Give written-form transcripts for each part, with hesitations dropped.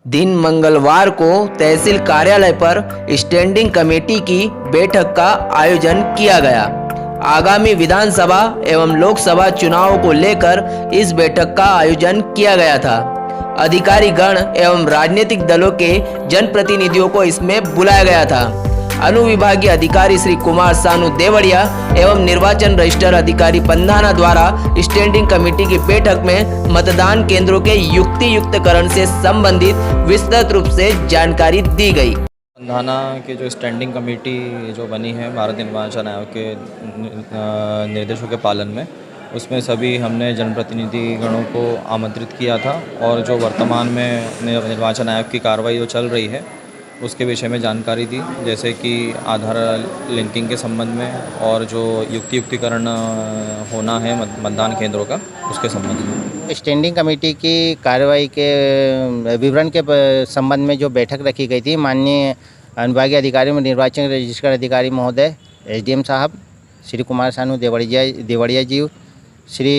दिन मंगलवार को तहसील कार्यालय पर स्टैंडिंग कमेटी की बैठक का आयोजन किया गया। आगामी विधानसभा एवं लोकसभा चुनावों को लेकर इस बैठक का आयोजन किया गया था। अधिकारी गण एवं राजनीतिक दलों के जनप्रतिनिधियों को इसमें बुलाया गया था। अनुविभागीय अधिकारी श्री कुमार सानू देवड़िया एवं निर्वाचन रजिस्टर अधिकारी पंधाना द्वारा स्टैंडिंग कमेटी की बैठक में मतदान केंद्रों के युक्तियुक्तकरण से संबंधित विस्तृत रूप से जानकारी दी गई। पंधाना की जो स्टैंडिंग कमेटी जो बनी है भारत निर्वाचन आयोग के निर्देशों के पालन में, उसमें सभी हमने जनप्रतिनिधि गणों को आमंत्रित किया था और जो वर्तमान में निर्वाचन आयोग की कार्रवाई जो चल रही है उसके विषय में जानकारी दी, जैसे कि आधार लिंकिंग के संबंध में और जो युक्तिकरण होना है मतदान केंद्रों का, उसके संबंध में। स्टैंडिंग कमेटी की कार्रवाई के विवरण के संबंध में जो बैठक रखी गई थी, माननीय अनुविभागीय अधिकारी में निर्वाचन रजिस्टर अधिकारी महोदय एसडीएम साहब श्री कुमार सानू देवड़िया जी, श्री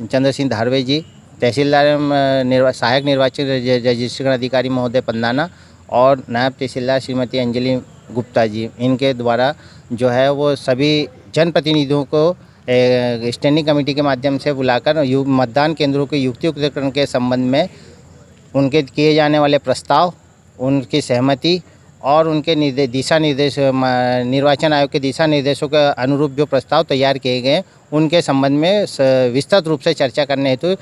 चंद्र सिंह धारवे जी, तहसीलदार सहायक निर्वाचन रजिस्ट्रेशन अधिकारी महोदय पंधाना और नायब तहसीलदार श्रीमती अंजलि गुप्ता जी, इनके द्वारा जो है वो सभी जनप्रतिनिधियों को स्टैंडिंग कमेटी के माध्यम से बुलाकर मतदान केंद्रों के युक्तियुक्तकरण के संबंध में उनके किए जाने वाले प्रस्ताव, उनकी सहमति और उनके दिशा निर्देश निर्वाचन आयोग के दिशा निर्देशों के अनुरूप जो प्रस्ताव तैयार किए गए उनके संबंध में विस्तृत रूप से चर्चा करने हेतु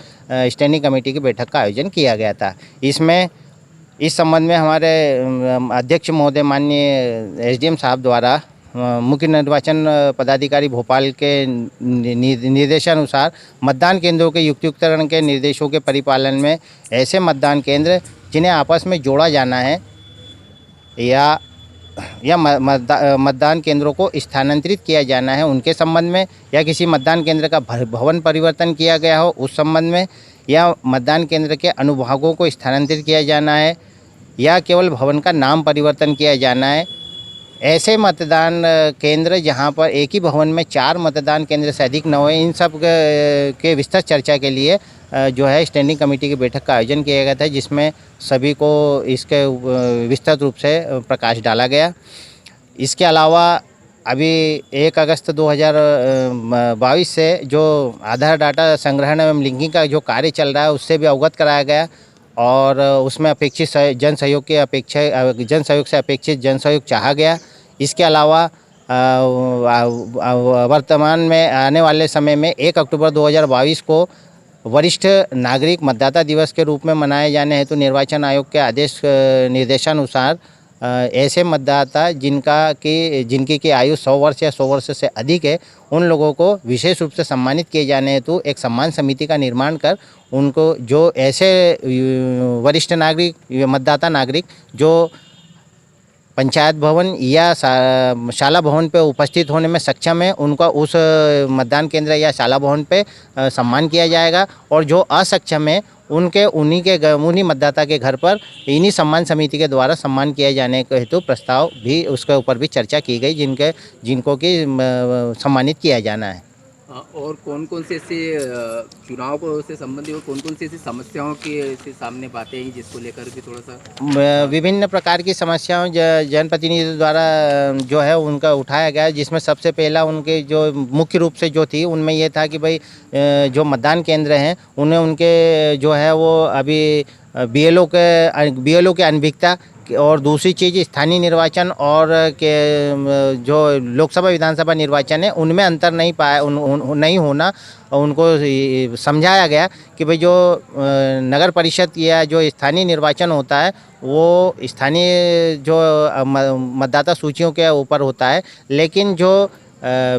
स्टैंडिंग कमेटी की बैठक का आयोजन किया गया था। इस संबंध में हमारे अध्यक्ष महोदय माननीय एसडीएम साहब द्वारा मुख्य निर्वाचन पदाधिकारी भोपाल के निर्देशानुसार मतदान केंद्रों के युक्तियुक्तकरण के निर्देशों के परिपालन में ऐसे मतदान केंद्र जिन्हें आपस में जोड़ा जाना है या मतदान केंद्रों को स्थानांतरित किया जाना है उनके संबंध में, या किसी मतदान केंद्र का भवन परिवर्तन किया गया हो उस संबंध में, या मतदान केंद्र के अनुभागों को स्थानांतरित किया जाना है या केवल भवन का नाम परिवर्तन किया जाना है। ऐसे मतदान केंद्र जहां पर एक ही भवन में 4 मतदान केंद्र से अधिक न हो, इन सब के विस्तृत चर्चा के लिए जो है स्टैंडिंग कमेटी की बैठक का आयोजन किया गया था, जिसमें सभी को इसके विस्तृत रूप से प्रकाश डाला गया। इसके अलावा अभी 1 अगस्त 2022 से जो आधार डाटा संग्रहण एवं लिंकिंग का जो कार्य चल रहा है उससे भी अवगत कराया गया और उसमें अपेक्षित जन सहयोग से अपेक्षित जन सहयोग चाहा गया। इसके अलावा वर्तमान में आने वाले समय में 1 अक्टूबर 2022 को वरिष्ठ नागरिक मतदाता दिवस के रूप में मनाए जाने हेतु निर्वाचन आयोग के आदेश निर्देशानुसार ऐसे मतदाता जिनकी की आयु 100 वर्ष या 100 वर्ष से अधिक है, उन लोगों को विशेष रूप से सम्मानित किए जाने हेतु एक सम्मान समिति का निर्माण कर उनको जो ऐसे वरिष्ठ नागरिक मतदाता नागरिक जो पंचायत भवन या शाला भवन पर उपस्थित होने में सक्षम है, उनका उस मतदान केंद्र या शाला भवन पे सम्मान किया जाएगा और जो असक्षम है उन्हीं मतदाता के घर पर इन्हीं सम्मान समिति के द्वारा सम्मान किए जाने के हेतु प्रस्ताव भी उसके ऊपर भी चर्चा की गई, जिनको कि सम्मानित किया जाना है। और कौन से ऐसे चुनाव को से संबंधित कौन सी ऐसी समस्याओं के सामने बातें हैं जिसको लेकर भी थोड़ा सा विभिन्न प्रकार की समस्याओं जनप्रतिनिधि द्वारा जो है उनका उठाया गया, जिसमें सबसे पहला उनके जो मुख्य रूप से जो थी उनमें ये था कि भाई जो मतदान केंद्र हैं उन्हें उनके जो है वो अभी बीएलओ के अनभिज्ञता और दूसरी चीज़ स्थानीय निर्वाचन और के जो लोकसभा विधानसभा निर्वाचन है उनमें अंतर नहीं होना उनको समझाया गया कि भाई जो नगर परिषद या जो स्थानीय निर्वाचन होता है वो स्थानीय जो मतदाता सूचियों के ऊपर होता है, लेकिन जो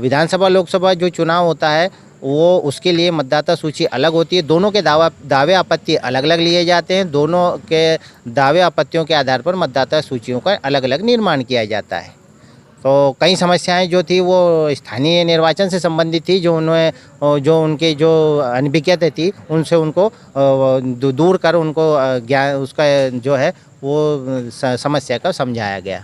विधानसभा लोकसभा जो चुनाव होता है वो उसके लिए मतदाता सूची अलग होती है। दोनों के दावे आपत्ति अलग अलग लिए जाते हैं। दोनों के दावे आपत्तियों के आधार पर मतदाता सूचियों का अलग अलग निर्माण किया जाता है। तो कई समस्याएं जो थी वो स्थानीय निर्वाचन से संबंधित थी, जो उनके जो अनभिज्ञता थी उनसे उनको दूर कर उनको उसका जो है वो समस्या का समझाया गया।